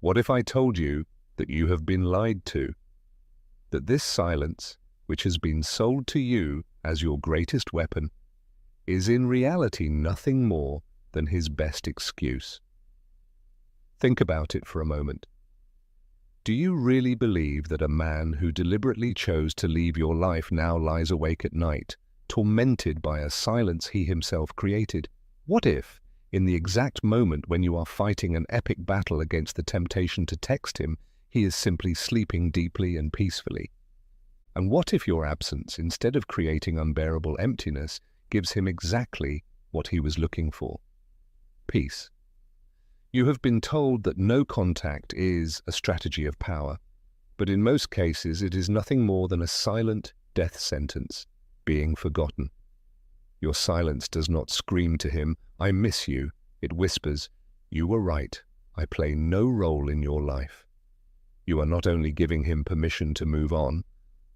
What if I told you that you have been lied to? That this silence, which has been sold to you as your greatest weapon, is in reality nothing more than his best excuse? Think about it for a moment. Do you really believe that a man who deliberately chose to leave your life now lies awake at night, tormented by a silence he himself created? What if, in the exact moment when you are fighting an epic battle against the temptation to text him, he is simply sleeping deeply and peacefully? And what if your absence, instead of creating unbearable emptiness, gives him exactly what he was looking for? Peace. You have been told that no contact is a strategy of power, but in most cases it is nothing more than a silent death sentence, being forgotten. Your silence does not scream to him, "I miss you." It whispers, "You were right. I play no role in your life." You are not only giving him permission to move on,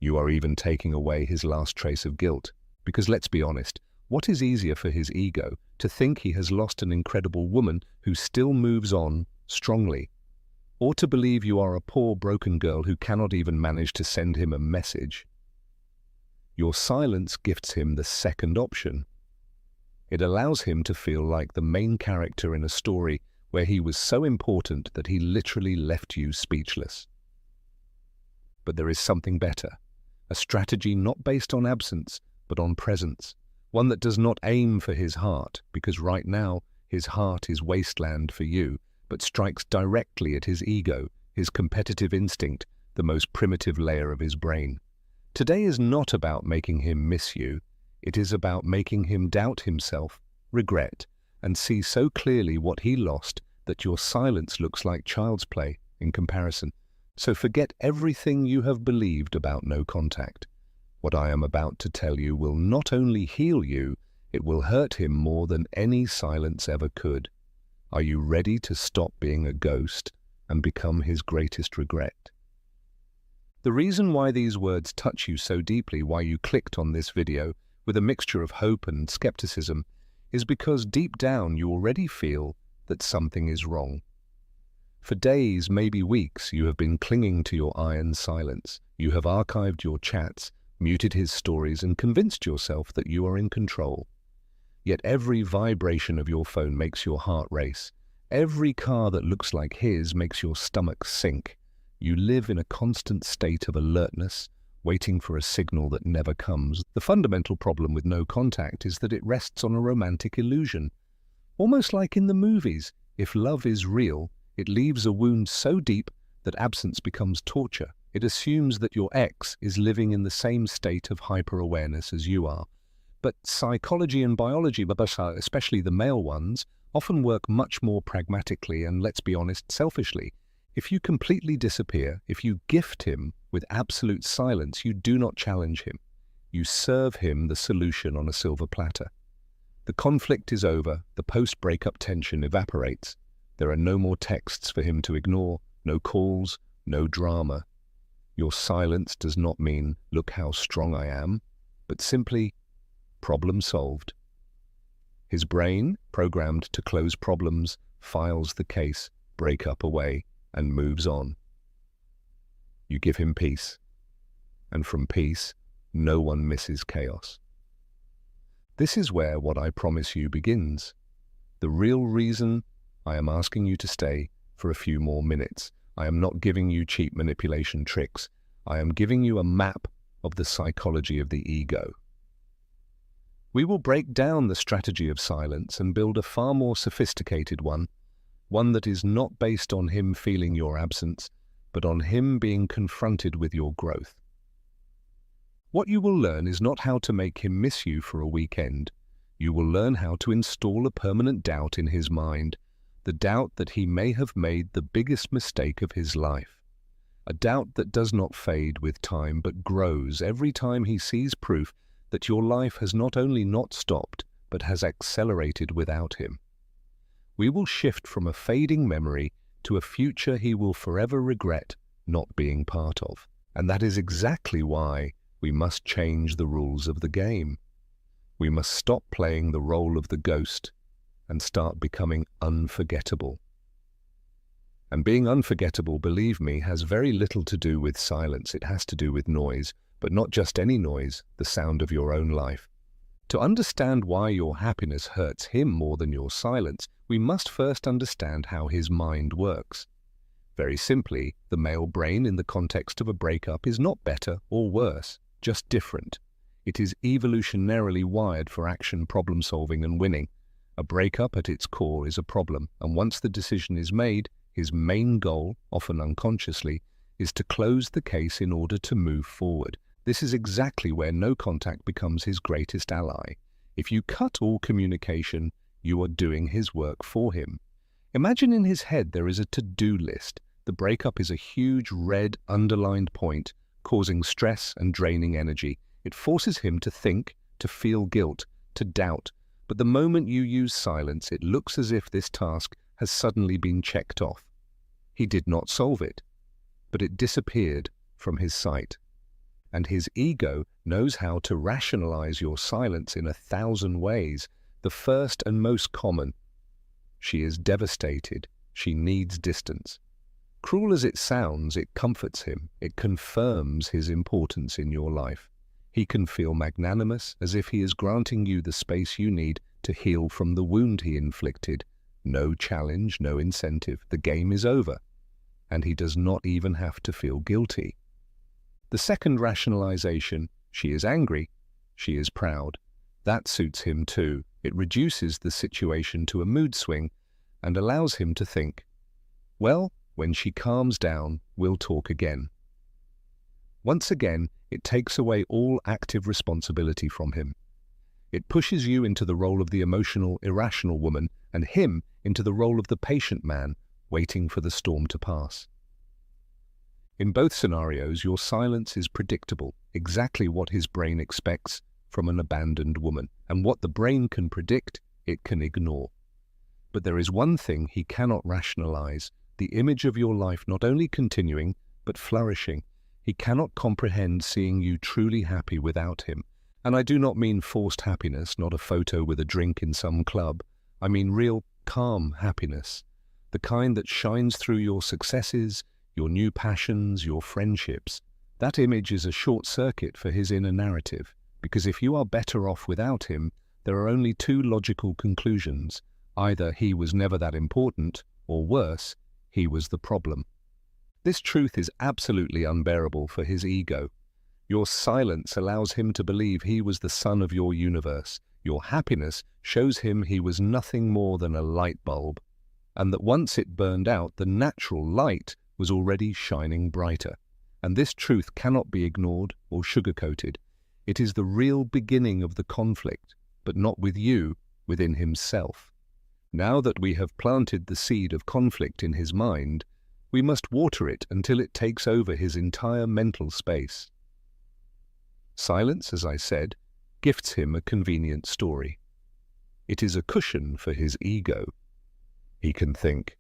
you are even taking away his last trace of guilt. Because let's be honest, what is easier for his ego, to think he has lost an incredible woman who still moves on strongly, or to believe you are a poor broken girl who cannot even manage to send him a message? Your silence gifts him the second option. It allows him to feel like the main character in a story where he was so important that he literally left you speechless. But there is something better, a strategy not based on absence, but on presence. One that does not aim for his heart, because right now his heart is wasteland for you, but strikes directly at his ego, his competitive instinct, the most primitive layer of his brain. Today is not about making him miss you. It is about making him doubt himself, regret, and see so clearly what he lost that your silence looks like child's play in comparison. So forget everything you have believed about no contact. What I am about to tell you will not only heal you, it will hurt him more than any silence ever could. Are you ready to stop being a ghost and become his greatest regret? The reason why these words touch you so deeply, why you clicked on this video with a mixture of hope and skepticism, is because deep down you already feel that something is wrong. For days, maybe weeks, you have been clinging to your iron silence. You have archived your chats, muted his stories, and convinced yourself that you are in control. Yet every vibration of your phone makes your heart race. Every car that looks like his makes your stomach sink. You live in a constant state of alertness, waiting for a signal that never comes. The fundamental problem with no contact is that it rests on a romantic illusion. Almost like in the movies, if love is real, it leaves a wound so deep that absence becomes torture. It assumes that your ex is living in the same state of hyper-awareness as you are. But psychology and biology, especially the male ones, often work much more pragmatically and, let's be honest, selfishly. If you completely disappear, if you gift him with absolute silence, you do not challenge him. You serve him the solution on a silver platter. The conflict is over, the post-breakup tension evaporates. There are no more texts for him to ignore, no calls, no drama. Your silence does not mean, "Look how strong I am," but simply, problem solved. His brain, programmed to close problems, files the case, breakup away, and moves on. You give him peace, and from peace, no one misses chaos. This is where what I promise you begins. The real reason I am asking you to stay for a few more minutes. I am not giving you cheap manipulation tricks. I am giving you a map of the psychology of the ego. We will break down the strategy of silence and build a far more sophisticated one that is not based on him feeling your absence, but on him being confronted with your growth. What you will learn is not how to make him miss you for a weekend. You will learn how to install a permanent doubt in his mind, the doubt that he may have made the biggest mistake of his life. A doubt that does not fade with time but grows every time he sees proof that your life has not only not stopped but has accelerated without him. We will shift from a fading memory to a future he will forever regret not being part of. And that is exactly why we must change the rules of the game. We must stop playing the role of the ghost and start becoming unforgettable. And being unforgettable, believe me, has very little to do with silence. It has to do with noise, but not just any noise, the sound of your own life. To understand why your happiness hurts him more than your silence, we must first understand how his mind works. Very simply, the male brain in the context of a breakup is not better or worse, just different. It is evolutionarily wired for action, problem solving, and winning. A breakup at its core is a problem, and once the decision is made, his main goal, often unconsciously, is to close the case in order to move forward. This is exactly where no contact becomes his greatest ally. If you cut all communication, you are doing his work for him. Imagine in his head there is a to-do list. The breakup is a huge red underlined point, causing stress and draining energy. It forces him to think, to feel guilt, to doubt. But the moment you use silence, it looks as if this task has suddenly been checked off. He did not solve it, but it disappeared from his sight. And his ego knows how to rationalize your silence in 1,000 ways. The first and most common: she is devastated, she needs distance. Cruel as it sounds, it comforts him, it confirms his importance in your life. He can feel magnanimous, as if he is granting you the space you need to heal from the wound he inflicted. No challenge, no incentive, the game is over. And he does not even have to feel guilty. The second rationalization: she is angry, she is proud. That suits him too. It reduces the situation to a mood swing and allows him to think, well, when she calms down, we'll talk again. Once again, it takes away all active responsibility from him. It pushes you into the role of the emotional, irrational woman and him into the role of the patient man, waiting for the storm to pass. In both scenarios, your silence is predictable, exactly what his brain expects from an abandoned woman, and what the brain can predict, it can ignore. But there is one thing he cannot rationalize: the image of your life not only continuing, but flourishing. He cannot comprehend seeing you truly happy without him. And I do not mean forced happiness, not a photo with a drink in some club. I mean real, calm happiness, the kind that shines through your successes, your new passions, your friendships. That image is a short circuit for his inner narrative, because if you are better off without him, there are only two logical conclusions. Either he was never that important, or worse, he was the problem. This truth is absolutely unbearable for his ego. Your silence allows him to believe he was the sun of your universe. Your happiness shows him he was nothing more than a light bulb, and that once it burned out, the natural light was already shining brighter. And this truth cannot be ignored or sugarcoated. It is the real beginning of the conflict, but not with you, within himself. Now that we have planted the seed of conflict in his mind, we must water it until it takes over his entire mental space. Silence, as I said, gifts him a convenient story. It is a cushion for his ego. He can think,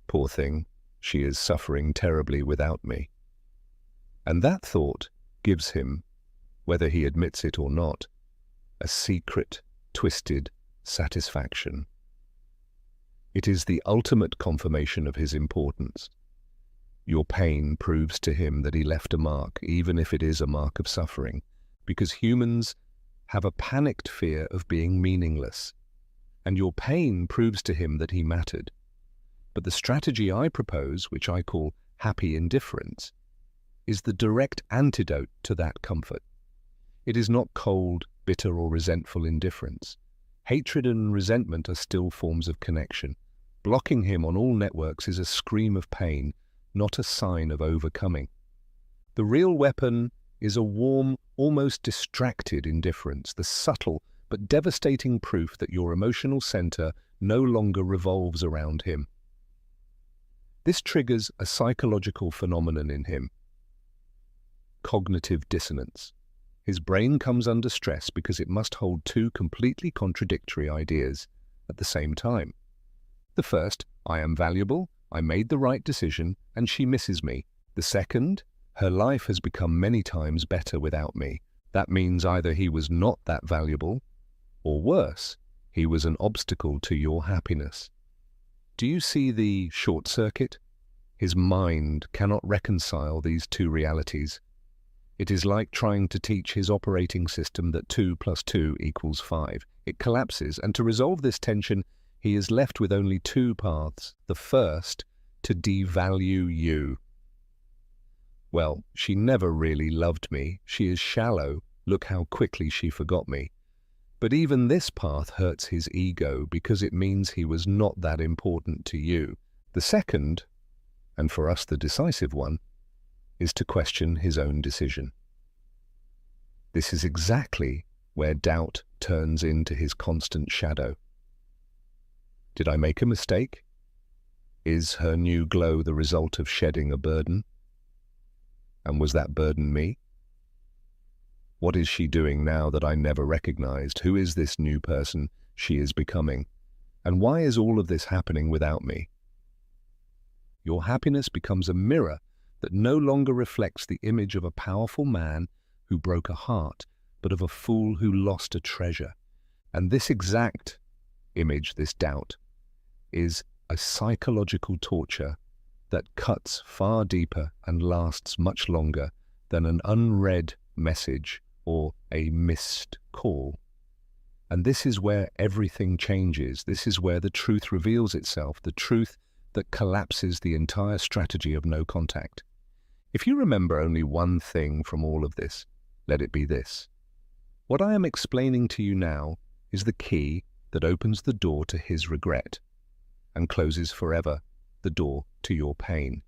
poor thing, she is suffering terribly without me. And that thought gives him, whether he admits it or not, a secret, twisted satisfaction. It is the ultimate confirmation of his importance. Your pain proves to him that he left a mark, even if it is a mark of suffering, because humans have a panicked fear of being meaningless. And your pain proves to him that he mattered. But the strategy I propose, which I call happy indifference, is the direct antidote to that comfort. It is not cold, bitter, or resentful indifference. Hatred and resentment are still forms of connection. Blocking him on all networks is a scream of pain, not a sign of overcoming. The real weapon is a warm, almost distracted indifference, the subtle but devastating proof that your emotional center no longer revolves around him. This triggers a psychological phenomenon in him: cognitive dissonance. His brain comes under stress because it must hold two completely contradictory ideas at the same time. The first, I am valuable, I made the right decision, and she misses me. The second, her life has become many times better without me. That means either he was not that valuable, or worse, he was an obstacle to your happiness. Do you see the short circuit? His mind cannot reconcile these two realities. It is like trying to teach his operating system that 2 plus 2 equals 5. It collapses, and to resolve this tension, he is left with only two paths. The first, to devalue you. Well, she never really loved me. She is shallow. Look how quickly she forgot me. But even this path hurts his ego because it means he was not that important to you. The second, and for us the decisive one, is to question his own decision. This is exactly where doubt turns into his constant shadow. Did I make a mistake? Is her new glow the result of shedding a burden? And was that burden me? What is she doing now that I never recognized? Who is this new person she is becoming? And why is all of this happening without me? Your happiness becomes a mirror that no longer reflects the image of a powerful man who broke a heart, but of a fool who lost a treasure. And this exact image, this doubt, is a psychological torture that cuts far deeper and lasts much longer than an unread message or a missed call. And this is where everything changes. This is where the truth reveals itself, the truth that collapses the entire strategy of no contact. If you remember only one thing from all of this, let it be this. What I am explaining to you now is the key that opens the door to his regret and closes forever the door to your pain.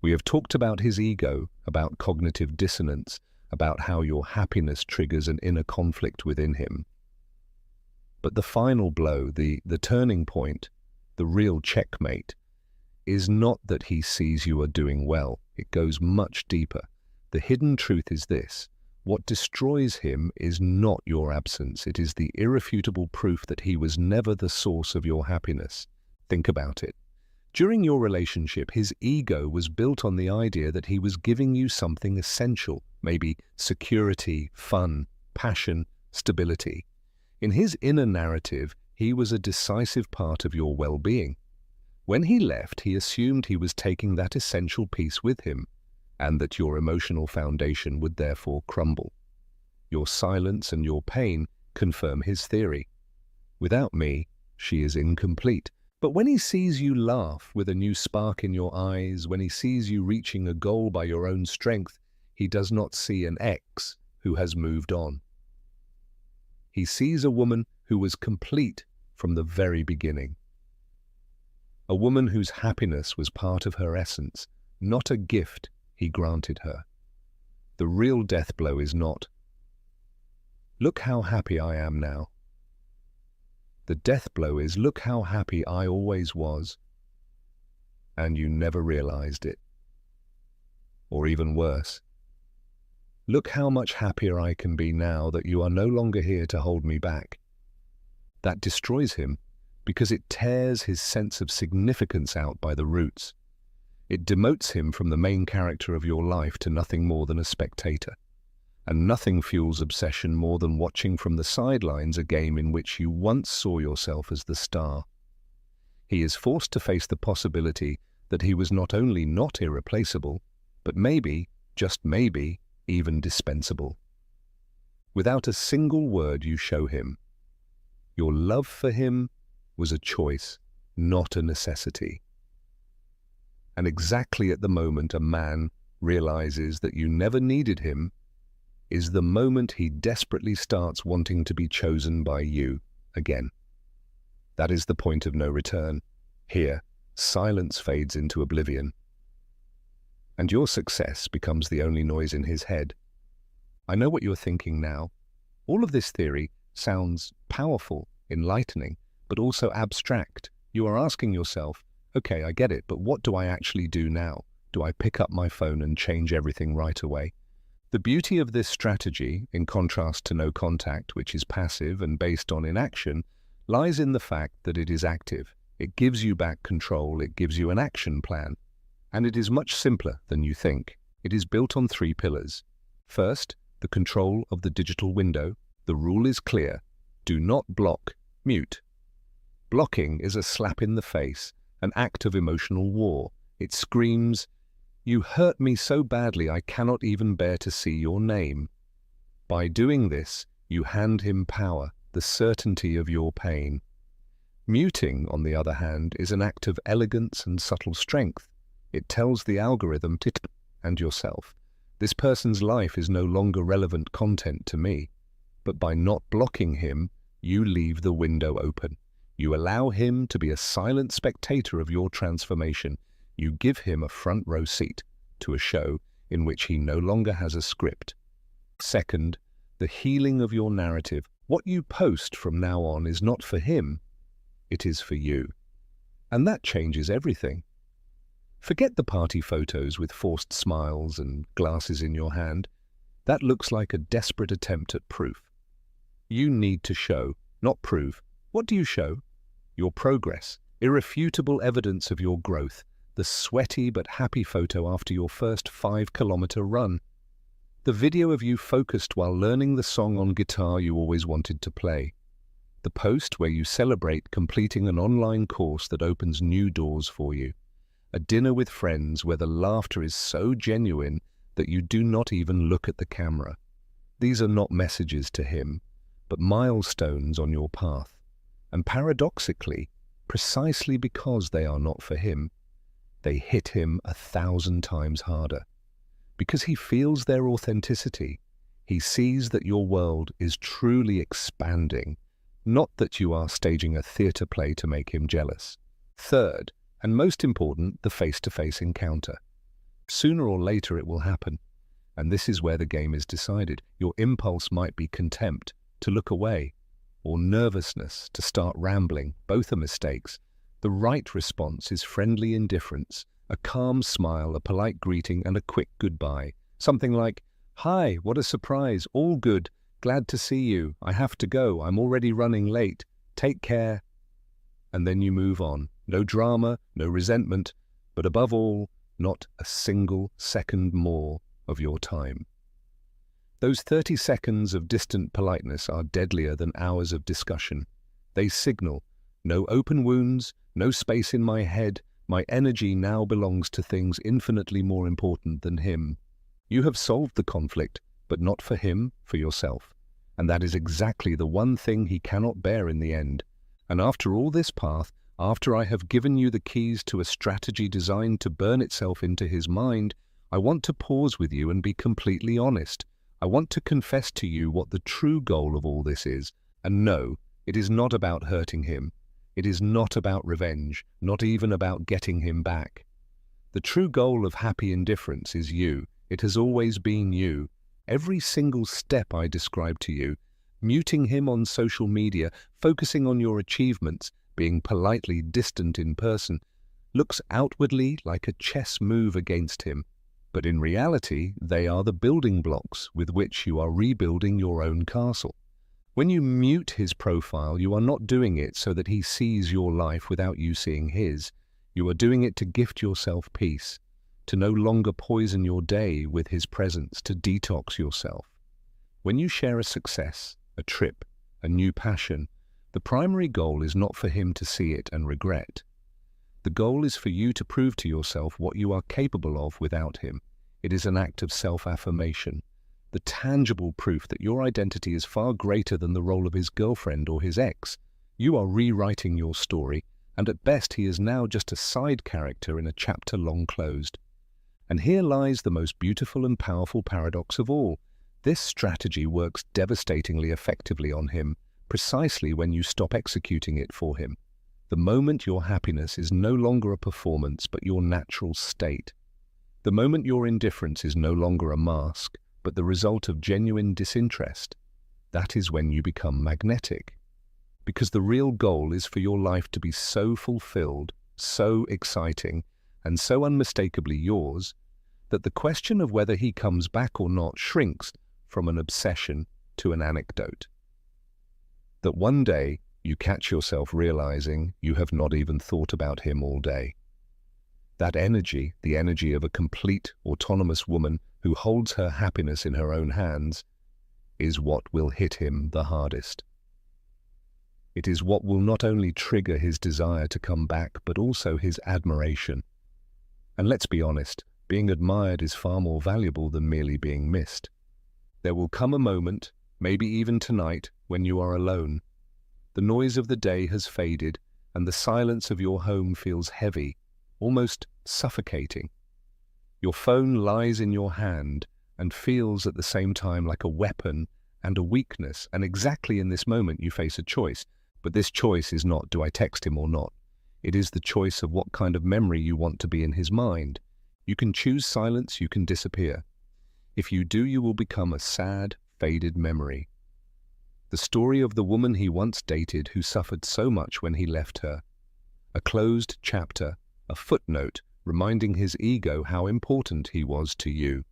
We have talked about his ego, about cognitive dissonance, about how your happiness triggers an inner conflict within him. But the final blow, the turning point, the real checkmate, is not that he sees you are doing well. It goes much deeper. The hidden truth is this. What destroys him is not your absence. It is the irrefutable proof that he was never the source of your happiness. Think about it. During your relationship, his ego was built on the idea that he was giving you something essential, maybe security, fun, passion, stability. In his inner narrative, he was a decisive part of your well-being. When he left, he assumed he was taking that essential piece with him, and that your emotional foundation would therefore crumble. Your silence and your pain confirm his theory. Without me, she is incomplete. But when he sees you laugh with a new spark in your eyes, when he sees you reaching a goal by your own strength, he does not see an ex who has moved on. He sees a woman who was complete from the very beginning. A woman whose happiness was part of her essence, not a gift he granted her. The real death blow is not, "Look how happy I am now." The death blow is, "Look how happy I always was, and you never realized it." Or even worse, "Look how much happier I can be now that you are no longer here to hold me back." That destroys him because it tears his sense of significance out by the roots. It demotes him from the main character of your life to nothing more than a spectator. And nothing fuels obsession more than watching from the sidelines a game in which you once saw yourself as the star. He is forced to face the possibility that he was not only not irreplaceable, but maybe, just maybe, even dispensable. Without a single word you show him, your love for him was a choice, not a necessity. And exactly at the moment a man realizes that you never needed him is the moment he desperately starts wanting to be chosen by you again. That is the point of no return. Here, silence fades into oblivion, and your success becomes the only noise in his head. I know what you're thinking now. All of this theory sounds powerful, enlightening, but also abstract. You are asking yourself, okay, I get it, but what do I actually do now? Do I pick up my phone and change everything right away? The beauty of this strategy, in contrast to no contact, which is passive and based on inaction, lies in the fact that it is active. It gives you back control, it gives you an action plan, and it is much simpler than you think. It is built on 3 pillars. First, the control of the digital window. The rule is clear. Do not block, mute. Blocking is a slap in the face, an act of emotional war. It screams, "You hurt me so badly I cannot even bear to see your name." By doing this, you hand him power, the certainty of your pain. Muting, on the other hand, is an act of elegance and subtle strength. It tells the algorithm and yourself, this person's life is no longer relevant content to me. But by not blocking him, you leave the window open. You allow him to be a silent spectator of your transformation. You give him a front row seat to a show in which he no longer has a script. Second, the healing of your narrative. What you post from now on is not for him, it is for you. And that changes everything. Forget the party photos with forced smiles and glasses in your hand. That looks like a desperate attempt at proof. You need to show, not prove. What do you show? Your progress, irrefutable evidence of your growth, the sweaty but happy photo after your first 5-kilometer run. The video of you focused while learning the song on guitar you always wanted to play. The post where you celebrate completing an online course that opens new doors for you. A dinner with friends where the laughter is so genuine that you do not even look at the camera. These are not messages to him, but milestones on your path. And paradoxically, precisely because they are not for him, they hit him 1,000 times harder. Because he feels their authenticity. He sees that your world is truly expanding, not that you are staging a theatre play to make him jealous. Third, and most important, the face-to-face encounter. Sooner or later it will happen, and this is where the game is decided. Your impulse might be contempt, to look away, or nervousness, to start rambling. Both are mistakes. The right response is friendly indifference, a calm smile, a polite greeting, and a quick goodbye. Something like, "Hi, what a surprise, all good, glad to see you, I have to go, I'm already running late, take care." And then you move on. No drama, no resentment, but above all, not a single second more of your time. Those 30 seconds of distant politeness are deadlier than hours of discussion. They signal, no open wounds, no space in my head, my energy now belongs to things infinitely more important than him. You have solved the conflict, but not for him, for yourself. And that is exactly the one thing he cannot bear in the end. And after all this path, after I have given you the keys to a strategy designed to burn itself into his mind, I want to pause with you and be completely honest. I want to confess to you what the true goal of all this is. And no, it is not about hurting him. It is not about revenge, not even about getting him back. The true goal of happy indifference is you. It has always been you. Every single step I described to you, muting him on social media, focusing on your achievements, being politely distant in person, looks outwardly like a chess move against him. But in reality, they are the building blocks with which you are rebuilding your own castle. When you mute his profile, you are not doing it so that he sees your life without you seeing his. You are doing it to gift yourself peace, to no longer poison your day with his presence, to detox yourself. When you share a success, a trip, a new passion, the primary goal is not for him to see it and regret. The goal is for you to prove to yourself what you are capable of without him. It is an act of self-affirmation, the tangible proof that your identity is far greater than the role of his girlfriend or his ex. You are rewriting your story, and at best he is now just a side character in a chapter long closed. And here lies the most beautiful and powerful paradox of all. This strategy works devastatingly effectively on him, precisely when you stop executing it for him. The moment your happiness is no longer a performance but your natural state. The moment your indifference is no longer a mask but the result of genuine disinterest. That is when you become magnetic. Because the real goal is for your life to be so fulfilled, so exciting, and so unmistakably yours, that the question of whether he comes back or not shrinks from an obsession to an anecdote. That one day you catch yourself realizing you have not even thought about him all day. That energy, the energy of a complete, autonomous woman who holds her happiness in her own hands, is what will hit him the hardest. It is what will not only trigger his desire to come back, but also his admiration. And let's be honest, being admired is far more valuable than merely being missed. There will come a moment, maybe even tonight, when you are alone. The noise of the day has faded, and the silence of your home feels heavy, almost suffocating. Your phone lies in your hand and feels at the same time like a weapon and a weakness, and exactly in this moment you face a choice. But this choice is not, do I text him or not? It is the choice of what kind of memory you want to be in his mind. You can choose silence, you can disappear. If you do, you will become a sad, faded memory. The story of the woman he once dated who suffered so much when he left her. A closed chapter, a footnote reminding his ego how important he was to you.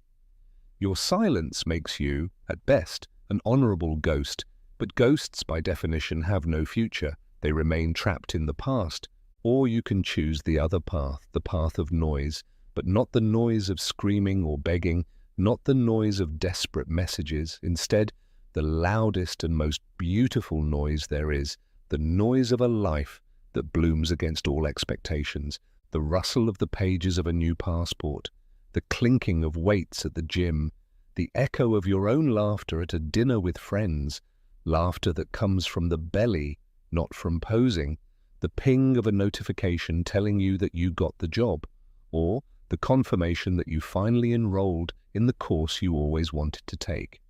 Your silence makes you, at best, an honorable ghost, but ghosts by definition have no future. They remain trapped in the past. Or you can choose the other path, the path of noise, but not the noise of screaming or begging, not the noise of desperate messages. Instead, the loudest and most beautiful noise there is, the noise of a life that blooms against all expectations, the rustle of the pages of a new passport, the clinking of weights at the gym, the echo of your own laughter at a dinner with friends, laughter that comes from the belly, not from posing, the ping of a notification telling you that you got the job, or the confirmation that you finally enrolled in the course you always wanted to take.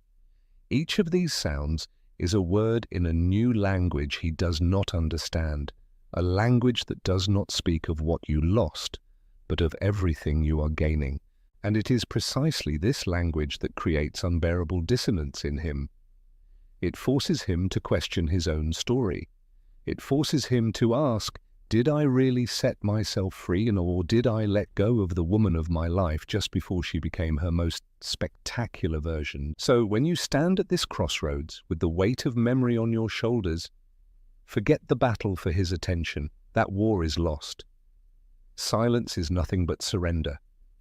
Each of these sounds is a word in a new language he does not understand, a language that does not speak of what you lost, but of everything you are gaining. And it is precisely this language that creates unbearable dissonance in him. It forces him to question his own story. It forces him to ask, did I really set myself free, or did I let go of the woman of my life just before she became her most spectacular version? So when you stand at this crossroads with the weight of memory on your shoulders, forget the battle for his attention. That war is lost. Silence is nothing but surrender.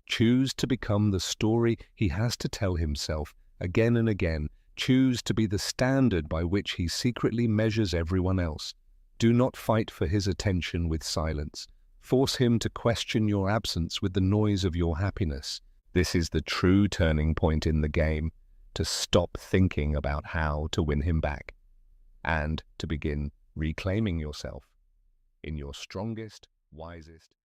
Choose to become the story he has to tell himself again and again. Choose to be the standard by which he secretly measures everyone else. Do not fight for his attention with silence. Force him to question your absence with the noise of your happiness. This is the true turning point in the game, to stop thinking about how to win him back, and to begin reclaiming yourself in your strongest, wisest,